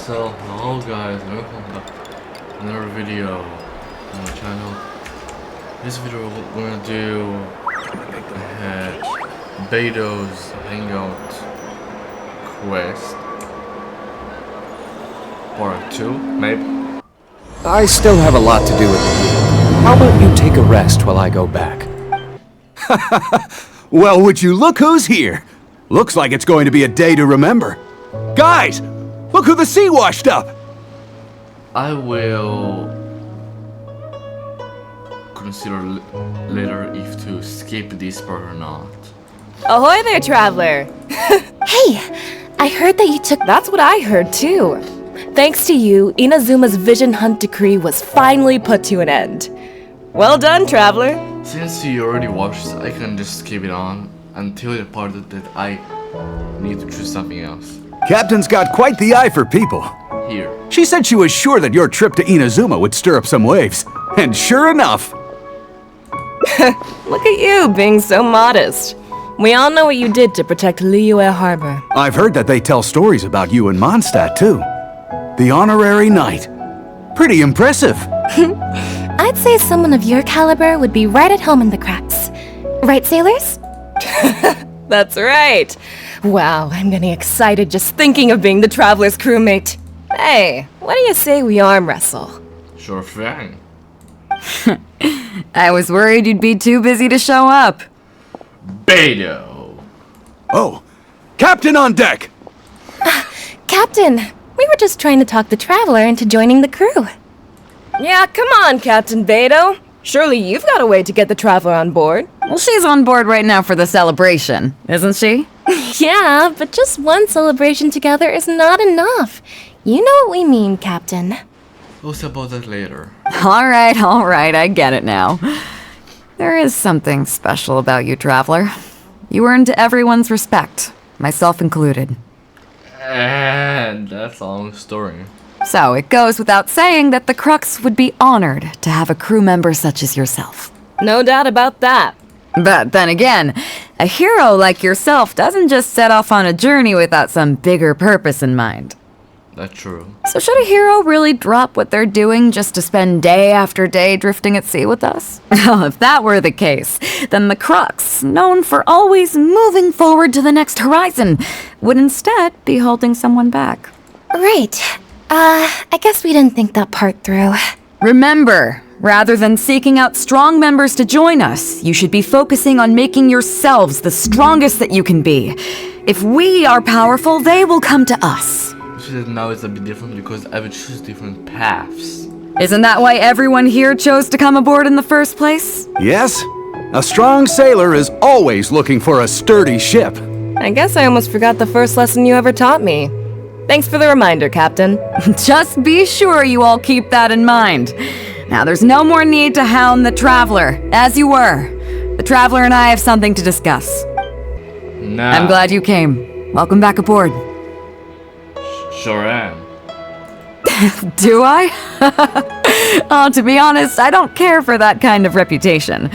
So, hello guys, and welcome to another video on the channel. This video we're gonna do beidou's hangout quest part 2, maybe. I still have a lot to do with it. How about you take a rest while I go back? Well, would you look who's here? Looks like it's going to be a day to remember. Guys, look who the sea washed up! I will consider later if to skip this part or not. Ahoy there, traveler! Hey, I heard that you took... That's what I heard too. Thanks to you, Inazuma's vision hunt decree was finally put to an end. Well done, traveler! Since you already watched, I can just skip it on until the part that I need to choose something else. Captain's got quite the eye for people. Here. She said she was sure that your trip to Inazuma would stir up some waves. And sure enough... Look at you, being so modest. We all know what you did to protect Liyue Harbor. I've heard that they tell stories about you in Mondstadt, too. The honorary knight. Pretty impressive. I'd say someone of your caliber would be right at home in the cracks. Right, sailors? That's right. Wow, I'm getting excited just thinking of being the traveler's crewmate. Hey, what do you say we arm wrestle? Sure thing. I was worried you'd be too busy to show up. Beidou! Oh, Captain on deck! Captain, we were just trying to talk the traveler into joining the crew. Yeah, come on, Captain Beidou. Surely you've got a way to get the traveler on board. Well, she's on board right now for the celebration, isn't she? Yeah, but just one celebration together is not enough. You know what we mean, Captain. We'll see about that later. All right, I get it now. There is something special about you, traveler. You earned everyone's respect, myself included. And that's a long story. So it goes without saying that the Crux would be honored to have a crew member such as yourself. No doubt about that. But then again, a hero like yourself doesn't just set off on a journey without some bigger purpose in mind. That's true. So should a hero really drop what they're doing just to spend day after day drifting at sea with us? Well, if that were the case, then the Crux, known for always moving forward to the next horizon, would instead be holding someone back. Right. I guess we didn't think that part through. Remember, rather than seeking out strong members to join us, you should be focusing on making yourselves the strongest that you can be. If we are powerful, they will come to us. She said now it's a bit different because I would choose different paths. Isn't that why everyone here chose to come aboard in the first place? Yes, a strong sailor is always looking for a sturdy ship. I guess I almost forgot the first lesson you ever taught me. Thanks for the reminder, Captain. Just be sure you all keep that in mind. Now, there's no more need to hound the Traveler, as you were. The Traveler and I have something to discuss. Nah. I'm glad you came. Welcome back aboard. Sure am. Do I? Oh, to be honest, I don't care for that kind of reputation.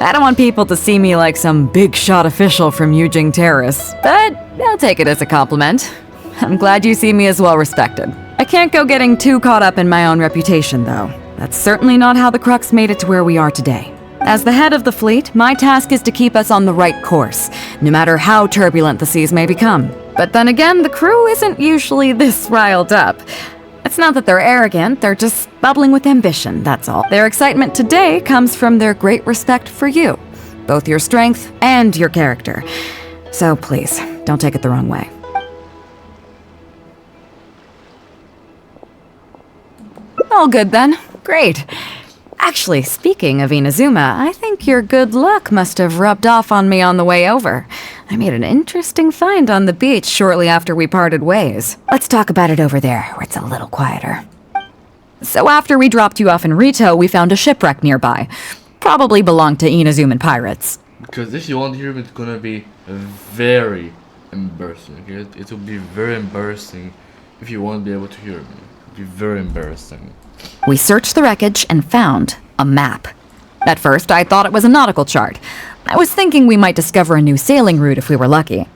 I don't want people to see me like some big-shot official from Yujing Terrace, but I'll take it as a compliment. I'm glad you see me as well-respected. I can't go getting too caught up in my own reputation, though. That's certainly not how the Crux made it to where we are today. As the head of the fleet, my task is to keep us on the right course, no matter how turbulent the seas may become. But then again, the crew isn't usually this riled up. It's not that they're arrogant, they're just bubbling with ambition, that's all. Their excitement today comes from their great respect for you, both your strength and your character. So please, don't take it the wrong way. All good then. Great. Actually, speaking of Inazuma, I think your good luck must have rubbed off on me on the way over. I made an interesting find on the beach shortly after we parted ways. Let's talk about it over there, where it's a little quieter. So after we dropped you off in Rito, we found a shipwreck nearby. Probably belonged to Inazuman pirates. Because if you won't hear me, it's gonna be very embarrassing. Okay? It will be very embarrassing if you won't be able to hear me. It'll be very embarrassing. We searched the wreckage and found a map. At first, I thought it was a nautical chart. I was thinking we might discover a new sailing route if we were lucky.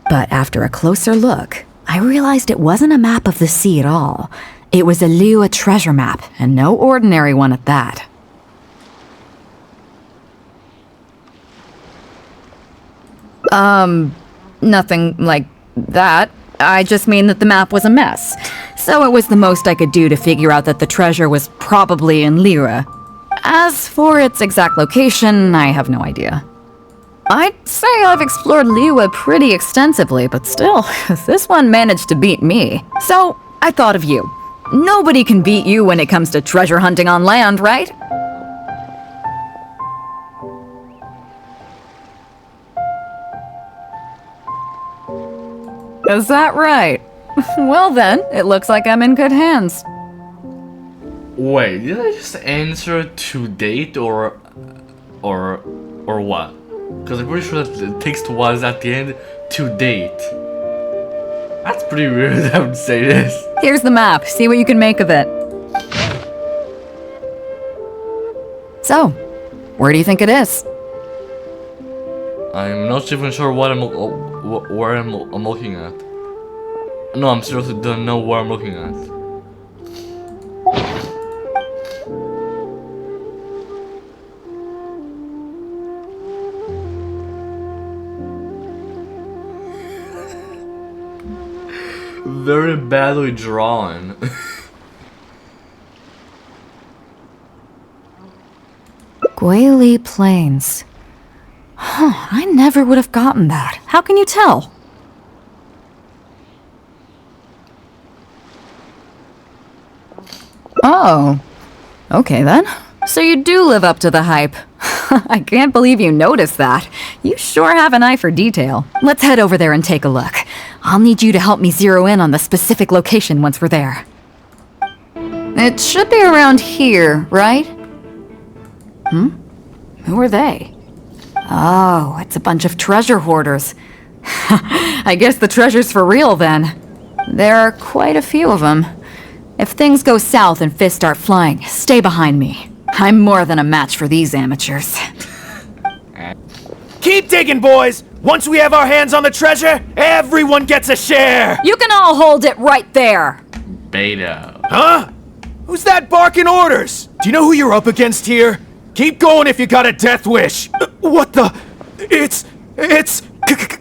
But after a closer look, I realized it wasn't a map of the sea at all. It was a Liyue treasure map, and no ordinary one at that. Nothing like that. I just mean that the map was a mess. So it was the most I could do to figure out that the treasure was probably in Liyue. As for its exact location, I have no idea. I'd say I've explored Liyue pretty extensively, but still, this one managed to beat me. So, I thought of you. Nobody can beat you when it comes to treasure hunting on land, right? Is that right? Well then, it looks like I'm in good hands. Wait, did I just answer to date or what? Because I'm pretty sure that it takes was at the end to date. That's pretty weird. I would say this. Here's the map. See what you can make of it. So, where do you think it is? I'm not even sure what where I'm looking at. No, I'm seriously don't know where I'm looking at. Very badly drawn. Guili Plains. Huh, I never would have gotten that. How can you tell? Oh. Okay then. So you do live up to the hype. I can't believe you noticed that. You sure have an eye for detail. Let's head over there and take a look. I'll need you to help me zero in on the specific location once we're there. It should be around here, right? Who are they? Oh, it's a bunch of treasure hoarders. I guess the treasure's for real then. There are quite a few of them. If things go south and fists start flying, stay behind me. I'm more than a match for these amateurs. Keep digging, boys! Once we have our hands on the treasure, everyone gets a share! You can all hold it right there! Beidou. Huh? Who's that barking orders? Do you know who you're up against here? Keep going if you got a death wish. What the? It's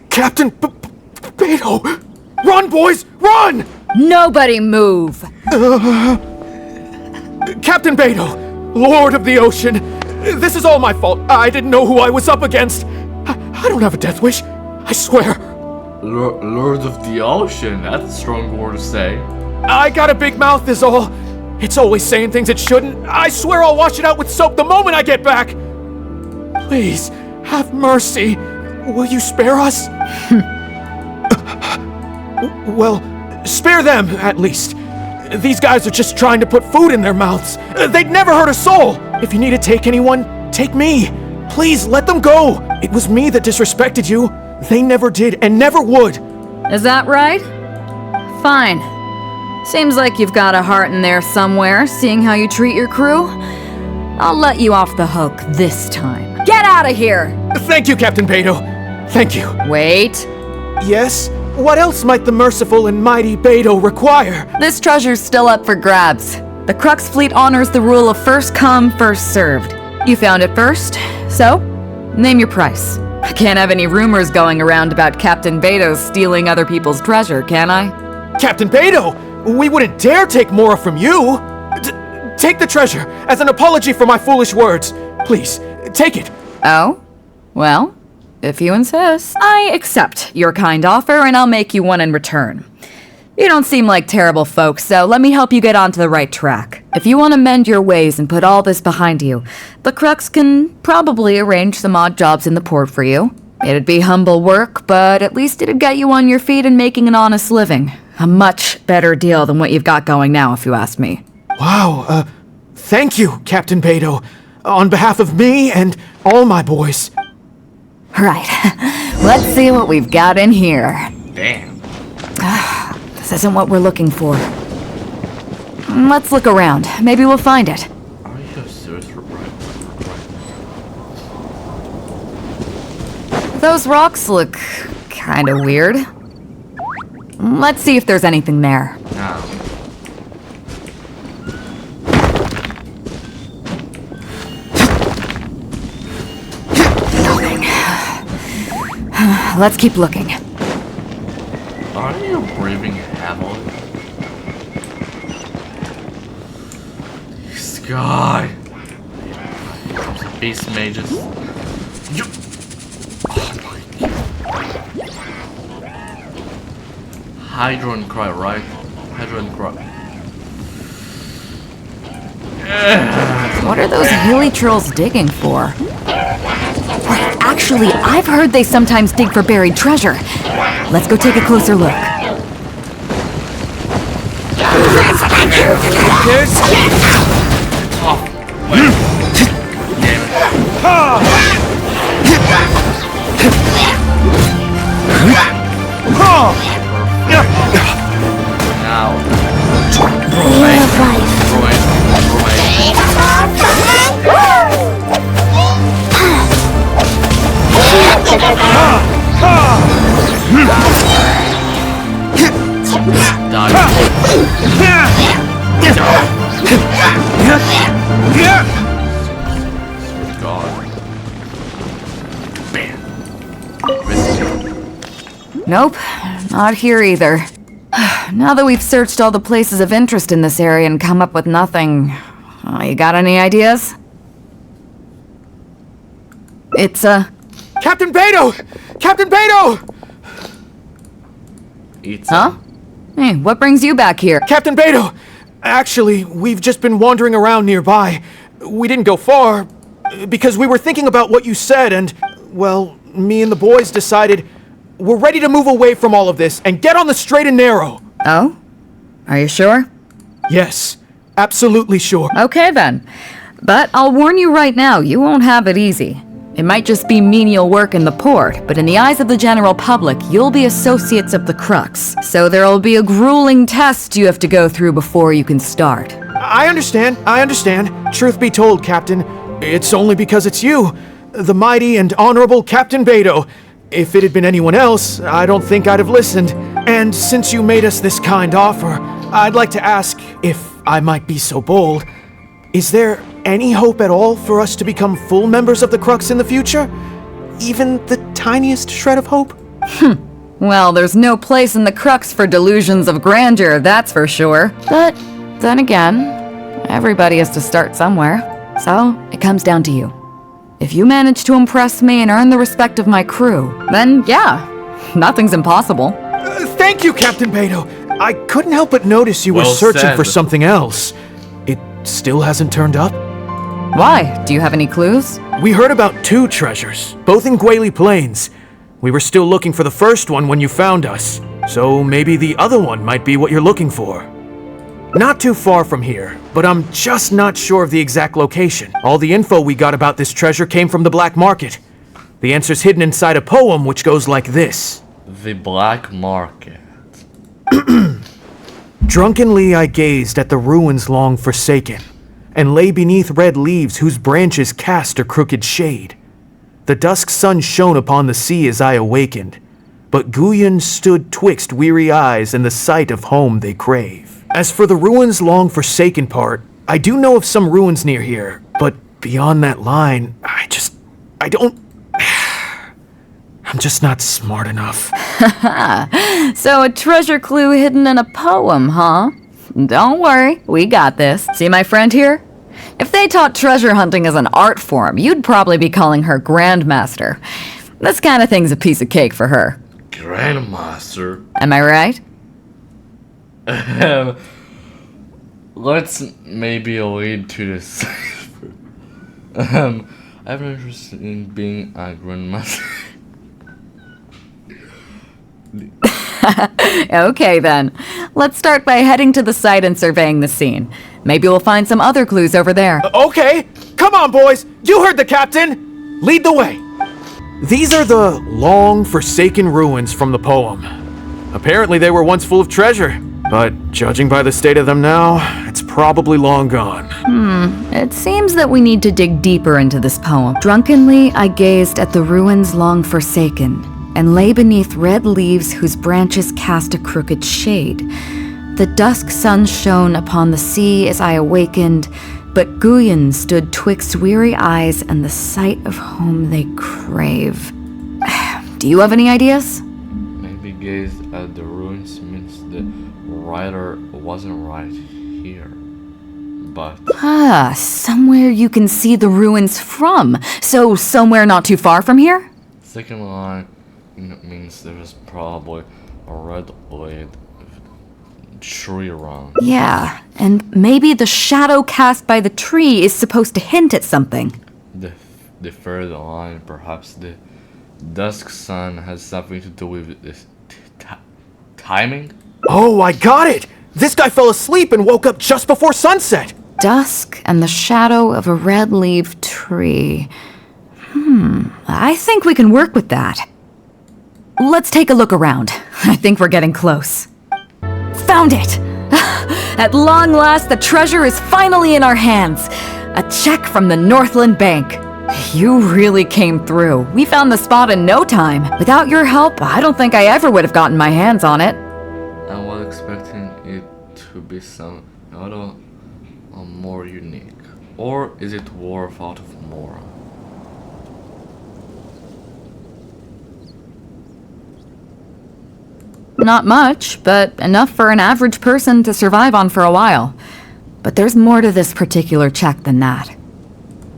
Captain Beidou. Run, boys, run! Nobody move! Captain Beidou, Lord of the Ocean, this is all my fault. I didn't know who I was up against. I don't have a death wish. I swear. Lord of the Ocean. That's a strong word to say. I got a big mouth is all. It's always saying things it shouldn't. I swear I'll wash it out with soap the moment I get back. Please, have mercy. Will you spare us? Well, spare them, at least. These guys are just trying to put food in their mouths. They'd never hurt a soul. If you need to take anyone, take me. Please, let them go. It was me that disrespected you. They never did and never would. Is that right? Fine. Seems like you've got a heart in there somewhere, seeing how you treat your crew. I'll let you off the hook this time. Get out of here! Thank you, Captain Beidou. Thank you. Wait. Yes? What else might the merciful and mighty Beidou require? This treasure's still up for grabs. The Crux fleet honors the rule of first come, first served. You found it first, so name your price. I can't have any rumors going around about Captain Beidou stealing other people's treasure, can I? Captain Beidou, we wouldn't dare take more from you. Take the treasure as an apology for my foolish words. Please, take it. Oh? Well, if you insist. I accept your kind offer, and I'll make you one in return. You don't seem like terrible folks, so let me help you get onto the right track. If you want to mend your ways and put all this behind you, the Crux can probably arrange some odd jobs in the port for you. It'd be humble work, but at least it'd get you on your feet and making an honest living. A much better deal than what you've got going now, if you ask me. Wow, thank you, Captain Beidou. On behalf of me and all my boys. Right. Let's see what we've got in here. Damn. This isn't what we're looking for. Let's look around. Maybe we'll find it. Are you serious? Right. Those rocks look kind of weird. Let's see if there's anything there. Now. Let's keep looking. Are you breathing heavily? This guy. Beast mages. You. Oh my god. Hydro and cry, right? Hydro and cry. What are those hilly trolls digging for? Actually, I've heard they sometimes dig for buried treasure. Let's go take a closer look. Nope, not here either. Now that we've searched all the places of interest in this area and come up with nothing, you got any ideas? It's Captain Beidou! Captain Beidou! Huh? Hey, what brings you back here? Captain Beidou! Actually, we've just been wandering around nearby. We didn't go far, because we were thinking about what you said and, well, me and the boys decided we're ready to move away from all of this and get on the straight and narrow. Oh? Are you sure? Yes, absolutely sure. Okay then. But I'll warn you right now, you won't have it easy. It might just be menial work in the port, but in the eyes of the general public, you'll be associates of the Crux. So there'll be a grueling test you have to go through before you can start. I understand. Truth be told, Captain, it's only because it's you, the mighty and honorable Captain Beidou. If it had been anyone else, I don't think I'd have listened. And since you made us this kind offer, I'd like to ask, if I might be so bold, is there any hope at all for us to become full members of the Crux in the future? Even the tiniest shred of hope? Well, there's no place in the Crux for delusions of grandeur, that's for sure. But then again, everybody has to start somewhere. So, it comes down to you. If you manage to impress me and earn the respect of my crew, then yeah, nothing's impossible. Thank you, Captain Beidou. I couldn't help but notice you were Well searching said. for something else. It still hasn't turned up? Why? Do you have any clues? We heard about 2 treasures, both in Guili Plains. We were still looking for the first one when you found us, so maybe the other one might be what you're looking for. Not too far from here, but I'm just not sure of the exact location. All the info we got about this treasure came from the black market. The answer's hidden inside a poem which goes like this. The black market. Drunkenly I gazed at the ruins long forsaken, and lay beneath red leaves whose branches cast a crooked shade. The dusk sun shone upon the sea as I awakened, but Guyon stood twixt weary eyes and the sight of home they crave. As for the ruins long forsaken part, I do know of some ruins near here, but beyond that line, I don't... I'm just not smart enough. So a treasure clue hidden in a poem, huh? Don't worry, we got this. See my friend here? If they taught treasure hunting as an art form, you'd probably be calling her Grandmaster. This kind of thing's a piece of cake for her. Grandmaster. Am I right? Let's maybe lead to this. I'm interested in being a grandmaster. Okay then. Let's start by heading to the site and surveying the scene. Maybe we'll find some other clues over there. Okay, come on boys, you heard the captain! Lead the way! These are the long forsaken ruins from the poem. Apparently they were once full of treasure, but judging by the state of them now, it's probably long gone. It seems that we need to dig deeper into this poem. Drunkenly, I gazed at the ruins long forsaken, and lay beneath red leaves whose branches cast a crooked shade. The dusk sun shone upon the sea as I awakened, but Guyon stood twixt weary eyes and the sight of home they crave. Do you have any ideas? Maybe gaze at the ruins means the writer wasn't right here. But Somewhere you can see the ruins from. So somewhere not too far from here? second line means there's probably a red lead tree around. Yeah, and maybe the shadow cast by the tree is supposed to hint at something. The third line, perhaps the dusk sun has something to do with this timing? Oh, I got it! This guy fell asleep and woke up just before sunset! Dusk and the shadow of a red-leaved tree. I think we can work with that. Let's take a look around. I think we're getting close. Found it! At long last, the treasure is finally in our hands. A check from the Northland Bank. You really came through. We found the spot in no time. Without your help, I don't think I ever would have gotten my hands on it. I was expecting it to be some other more unique. Or is it worth out of more? Not much, but enough for an average person to survive on for a while. But there's more to this particular check than that.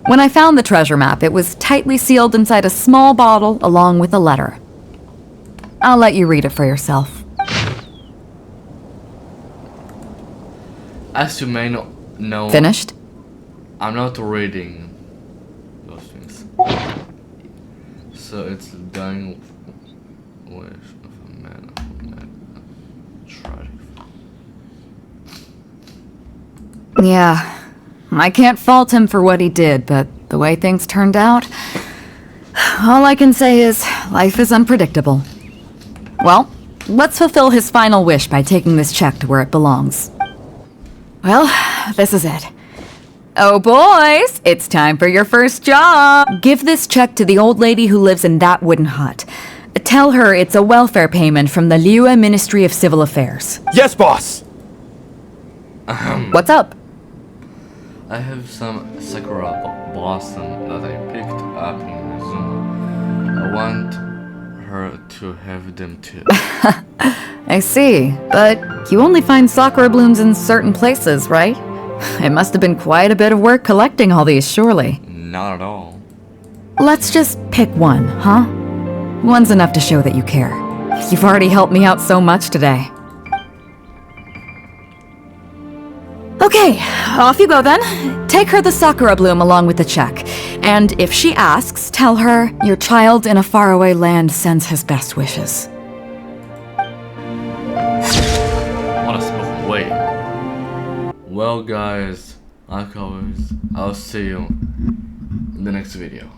When I found the treasure map, it was tightly sealed inside a small bottle along with a letter. I'll let you read it for yourself. As you may know, Finished? I'm not reading those things. So it's the dying wish of a man who met a tragic. Yeah. I can't fault him for what he did, but the way things turned out, all I can say is life is unpredictable. Well, let's fulfill his final wish by taking this check to where it belongs. Well, this is it. Oh, boys, it's time for your first job. Give this check to the old lady who lives in that wooden hut. Tell her it's a welfare payment from the Liyue Ministry of Civil Affairs. Yes, boss! What's up? I have some sakura blossom that I picked up in Rizuma. I want her to have them too. I see, but you only find sakura blooms in certain places, right? It must have been quite a bit of work collecting all these, surely. Not at all. Let's just pick one, huh? One's enough to show that you care. You've already helped me out so much today. Okay, off you go then. Take her the sakura bloom along with the check. And if she asks, tell her your child in a faraway land sends his best wishes. What a spoken way. Well guys, like always, I'll see you in the next video.